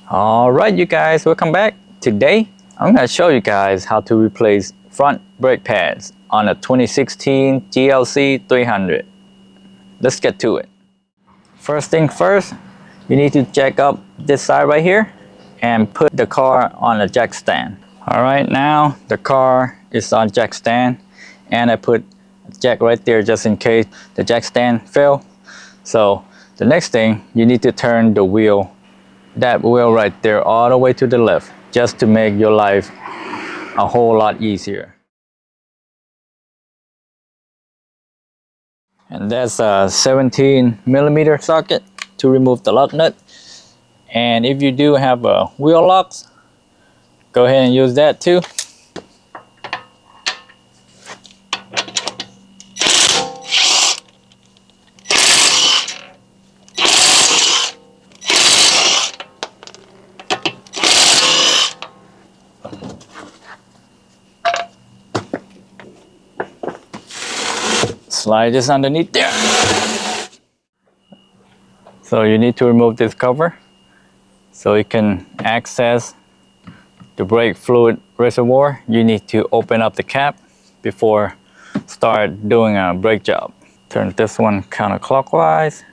Alright you guys, welcome back. Today I'm going to show you guys how to replace front brake pads on a 2016 GLC 300. Let's get to it. First thing first, you need to jack up this side right here and put the car on a jack stand. Alright, now the car is on jack stand and I put a jack right there just in case the jack stand fell. So the next thing, you need to turn the wheel, that wheel right there, all the way to the left, just to make your life a whole lot easier. And that's a 17mm socket to remove the lock nut. And if you do have a wheel locks, go ahead and use that too. Slide this underneath there. So you need to remove this cover so you can access the brake fluid reservoir. You need to open up the cap before start doing a brake job. Turn this one counterclockwise.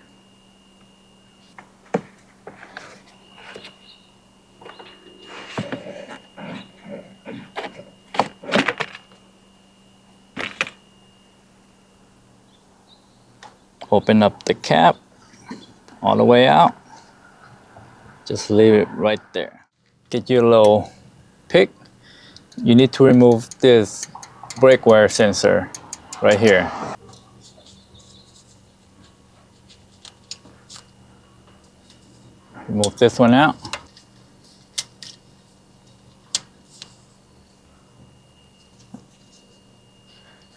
Open up the cap all the way out. Just leave it right there. Get your little pick. You need to remove this brake wear sensor right here. Remove this one out.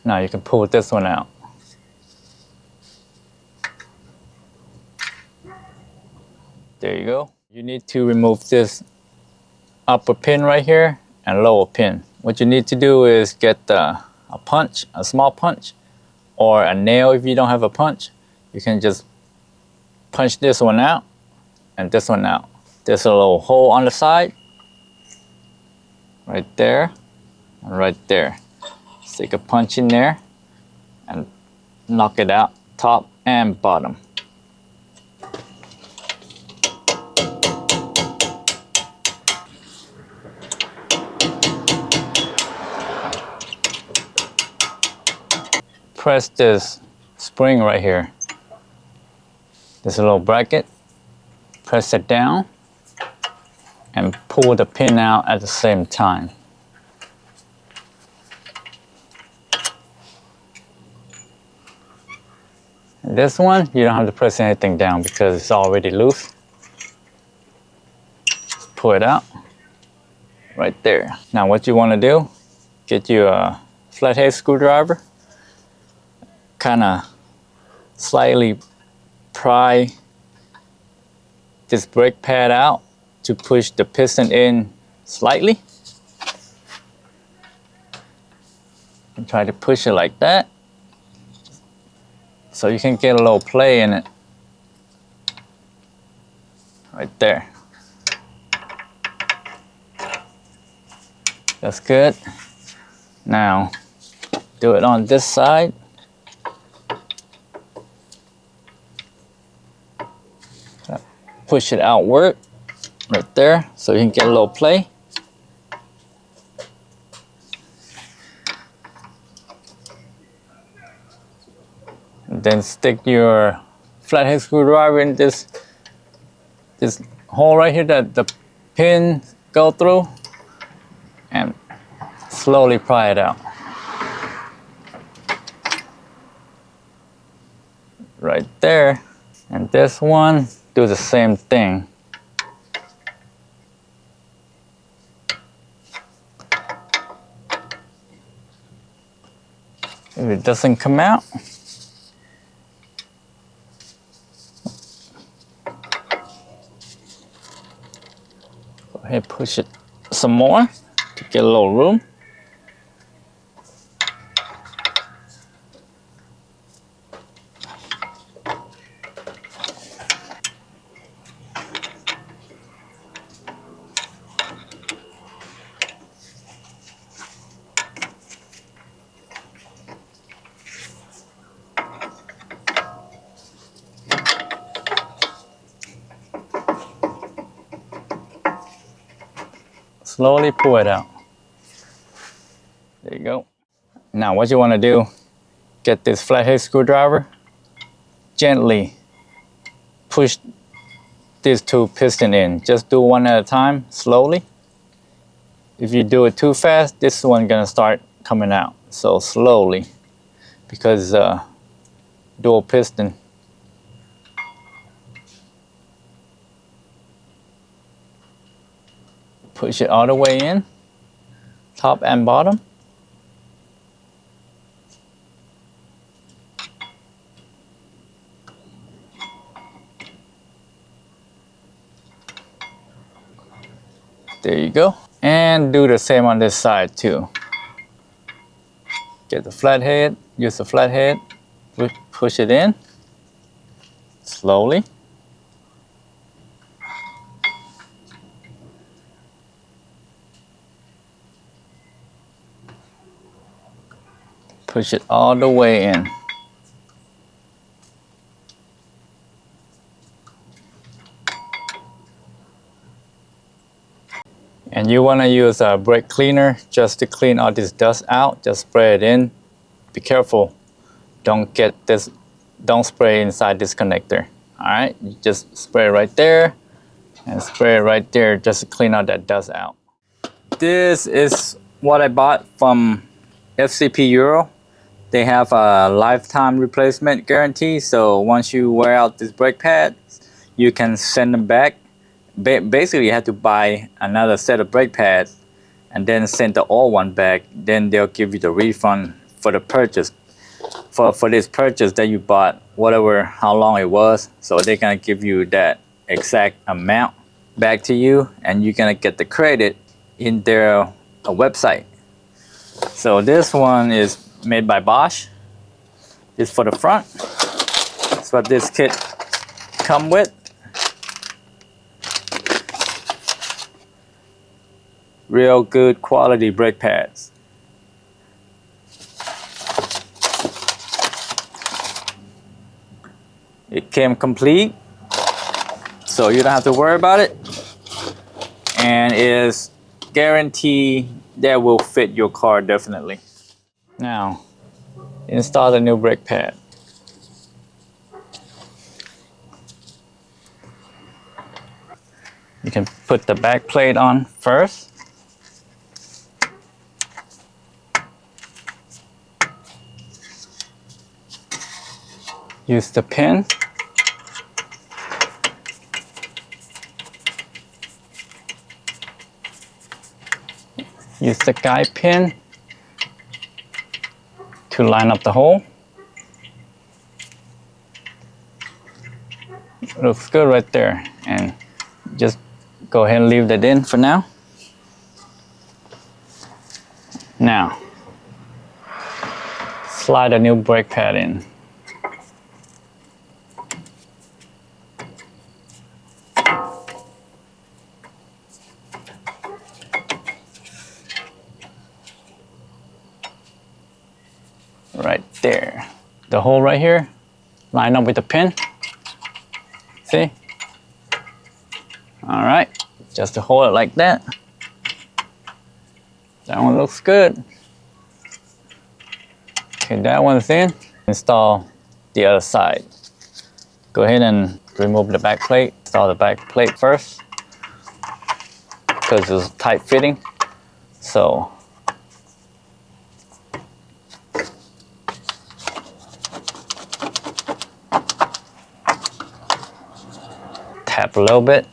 Now you can pull this one out. There you go. You need to remove this upper pin right here and lower pin. What you need to do is get a punch, a small punch, or a nail if you don't have a punch. You can just punch this one out and this one out. There's a little hole on the side, right there and right there. Stick a punch in there and knock it out, top and bottom. Press this spring right here. There's a little bracket. Press it down and pull the pin out at the same time. And this one, you don't have to press anything down because it's already loose. Just pull it out right there. Now what you want to do, get you a flathead screwdriver. Kind of slightly pry this brake pad out to push the piston in slightly. And try to push it like that so you can get a little play in it. Right there. That's good. Now do it on this side. Push it outward, right there, so you can get a little play. And then stick your flathead screwdriver in this hole right here that the pin go through, and slowly pry it out. Right there. And this one, do the same thing. If it doesn't come out, go ahead, push it some more to get a little room. slowly pull it out. There you go. Now what you want to do, get this flathead screwdriver, gently push these two pistons in. Just do one at a time, slowly. If you do it too fast, this one's gonna start coming out. So slowly, because dual piston. Push it all the way in, top and bottom. There you go. And do the same on this side too. Get the flathead, use the flathead, push it in, slowly. Push it all the way in. And you want to use a brake cleaner just to clean all this dust out. Just spray it in. Be careful. Don't spray inside this connector. All right, you just spray right there and spray it right there just to clean out that dust out. This is what I bought from FCP Euro. They have a lifetime replacement guarantee. So once you wear out this brake pads, you can send them back. Basically, you have to buy another set of brake pads and then send the old one back. Then they'll give you the refund for the purchase. For this purchase that you bought, whatever, how long it was. So they're gonna give you that exact amount back to you, and you're gonna get the credit in their website. So this one is made by Bosch. It's for the front. That's what this kit come with. Real good quality brake pads. It came complete, so you don't have to worry about it, and is guaranteed that will fit your car definitely. Now, install the new brake pad. You can put the back plate on first. Use the pin. Use the guide pin to line up the hole. Looks good right there, and just go ahead and leave that in for now. Now, slide a new brake pad in. Right there. The hole right here, line up with the pin. See? All right, just to hold it like that. That one looks good. Okay, that one's in. Install the other side. Go ahead and remove the back plate. Install the back plate first, because it's tight fitting. So tap a little bit.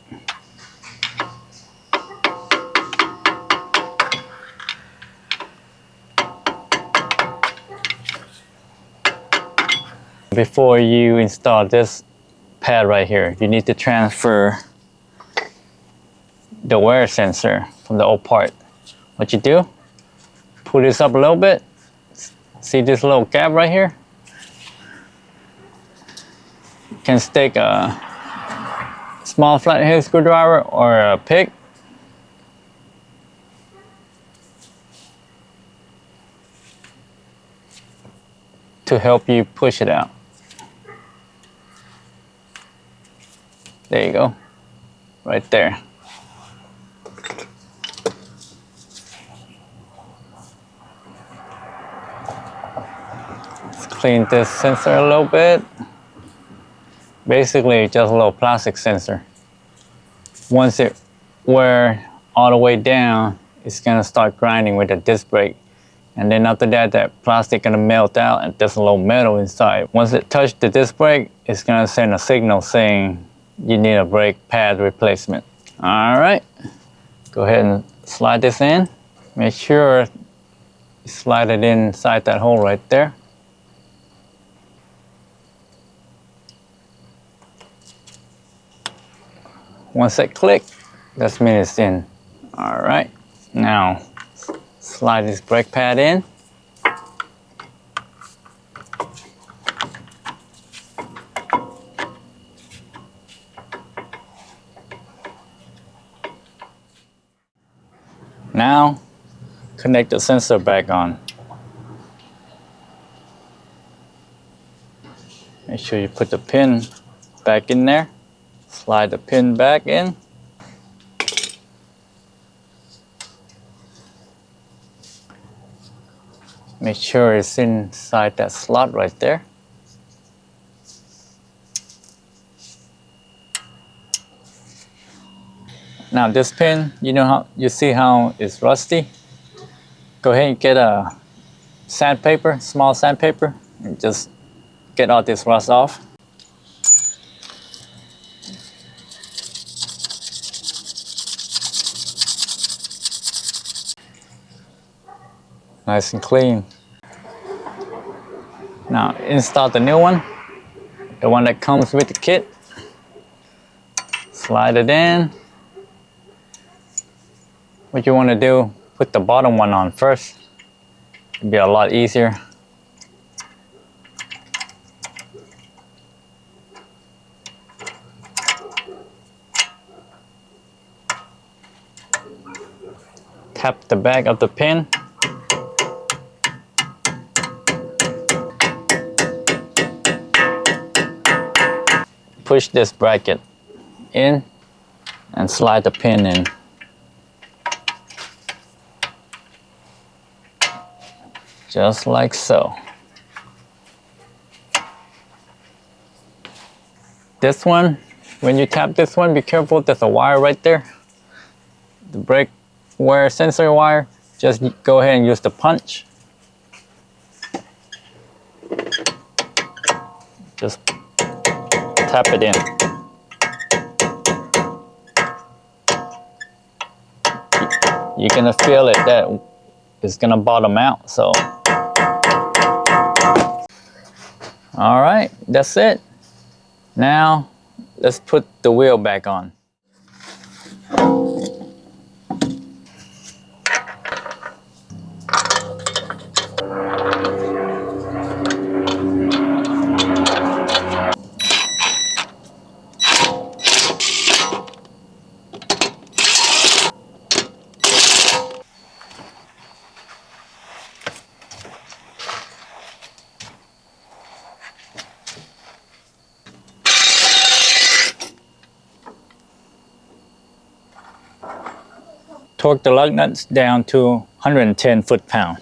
Before you install this pad right here, you need to transfer the wear sensor from the old part. What you do, pull this up a little bit. See this little gap right here? You can stick a small flathead screwdriver or a pick. To help you push it out. There you go, right there. clean this sensor a little bit. Basically, just a little plastic sensor. Once it wears all the way down, it's gonna start grinding with the disc brake. And then after that, that plastic gonna melt out and there's a little metal inside. Once it touches the disc brake, it's gonna send a signal saying you need a brake pad replacement. All right, go ahead and slide this in. Make sure you slide it inside that hole right there. Once it clicks, that means it's in. All right, now slide this brake pad in. Now, connect the sensor back on. Make sure you put the pin back in there. Slide the pin back in. Make sure it's inside that slot right there. Now this pin, you see how it's rusty? Go ahead and get a sandpaper, small sandpaper, and just get all this rust off. Nice and clean. Now install the new one, the one that comes with the kit. Slide it in. What you want to do, put the bottom one on first. It'll be a lot easier. Tap the back of the pin. Push this bracket in and slide the pin in. Just like so. This one, when you tap this one, be careful, there's a wire right there. The brake wire, sensor wire, just go ahead and use the punch. Just tap it in. You're gonna feel it that it's gonna bottom out, so. All right, that's it. Now, let's put the wheel back on. Torque the lug nuts down to 110 foot-pounds.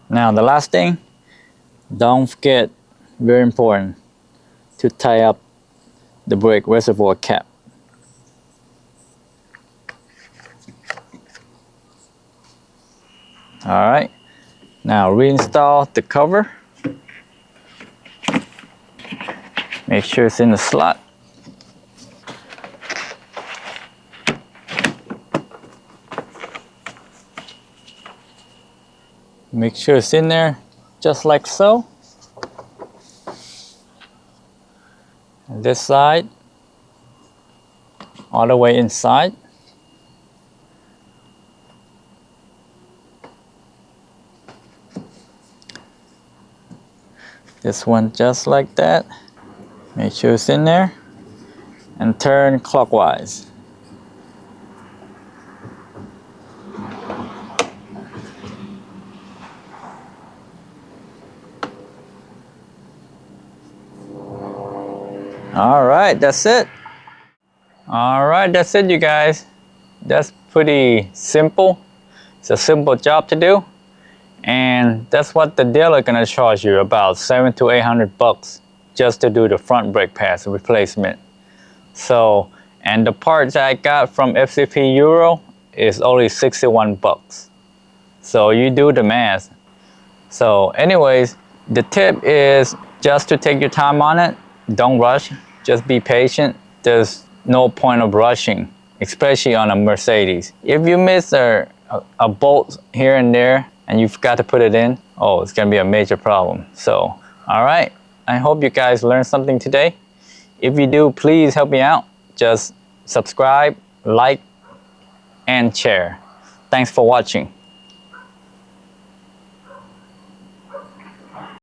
Now the last thing, don't forget, very important, to tie up the brake reservoir cap. All right, now reinstall the cover. Make sure it's in the slot. Make sure it's in there, just like so. And this side, all the way inside. This one just like that. Make sure it's in there and turn clockwise. All right, that's it. All right, that's it, you guys. That's pretty simple. It's a simple job to do. And that's what the dealer gonna charge you, about $700 to $800 just to do the front brake pads replacement. So, and the parts I got from FCP Euro is only $61. So you do the math. So anyways, the tip is just to take your time on it. Don't rush, just be patient. There's no point of rushing, especially on a Mercedes. If you miss a bolt here and there and you've got to put it in, oh, it's gonna be a major problem. So, all right, I hope you guys learned something today. If you do, please help me out. Just subscribe, like, and share. Thanks for watching.